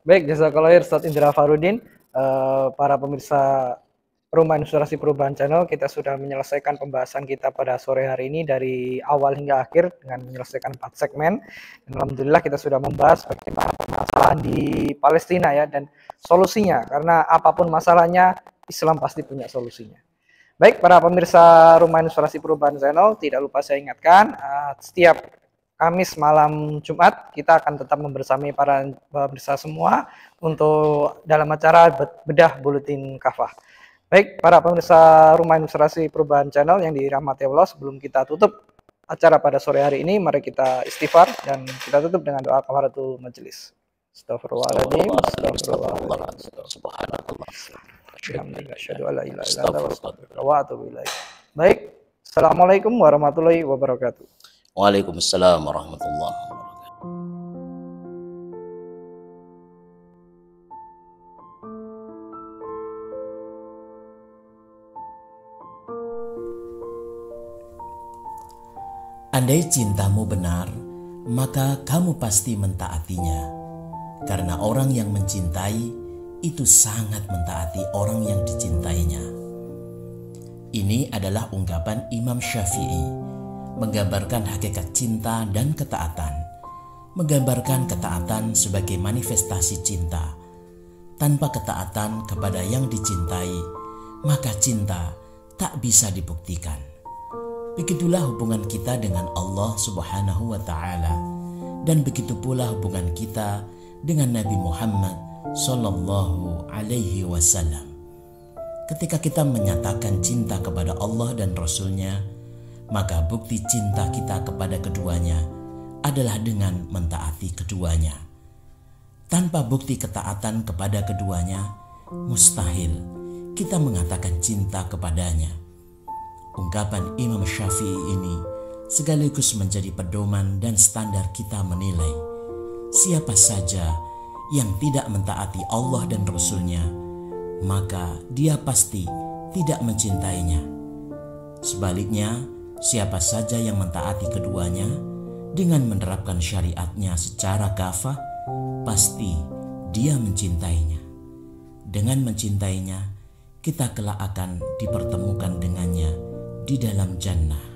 Baik, jazakallah khair Ustaz Indra Farudin. Para pemirsa Rumah Inspirasi Perubahan Channel, kita sudah menyelesaikan pembahasan kita pada sore hari ini dari awal hingga akhir dengan menyelesaikan 4 segmen. Dan alhamdulillah kita sudah membahas bagaimana permasalahan di Palestina ya, dan solusinya, karena apapun masalahnya Islam pasti punya solusinya. Baik, para pemirsa Rumah Inspirasi Perubahan Channel, tidak lupa saya ingatkan, setiap Kamis malam Jumat kita akan tetap membersamai para pemirsa semua untuk dalam acara bedah buletin kafah. Baik, para pemirsa Rumah Inspirasi Perubahan Channel yang dirahmati Allah, sebelum kita tutup acara pada sore hari ini, mari kita istighfar dan kita tutup dengan doa kafaratul majelis. Astagfirullahaladzim, astagfirullahaladzim, subhanallah, asyhadu an la ilaha illallah wa atubu ilaik. Baik, assalamualaikum warahmatullahi wabarakatuh. Waalaikumsalam warahmatullahi wabarakatuh. Andai cintamu benar, maka kamu pasti mentaatinya. Karena orang yang mencintai itu sangat mentaati orang yang dicintainya. Ini adalah ungkapan Imam Syafi'i, menggambarkan hakikat cinta dan ketaatan, menggambarkan ketaatan sebagai manifestasi cinta. Tanpa ketaatan kepada yang dicintai, maka cinta tak bisa dibuktikan. Begitulah hubungan kita dengan Allah Subhanahu wa Ta'ala, dan begitu pula hubungan kita dengan Nabi Muhammad Sallallahu Alaihi Wasallam. Ketika kita menyatakan cinta kepada Allah dan Rasul-Nya, maka bukti cinta kita kepada keduanya adalah dengan mentaati keduanya. Tanpa bukti ketaatan kepada keduanya, mustahil kita mengatakan cinta kepadanya. Ungkapan Imam Syafi'i ini sekaligus menjadi pedoman dan standar kita menilai siapa saja yang tidak mentaati Allah dan Rasul-Nya, maka dia pasti tidak mencintainya. Sebaliknya, siapa saja yang mentaati keduanya dengan menerapkan syariatnya secara kafah, pasti dia mencintainya. Dengan mencintainya, kita kelak akan dipertemukan dengannya di dalam jannah.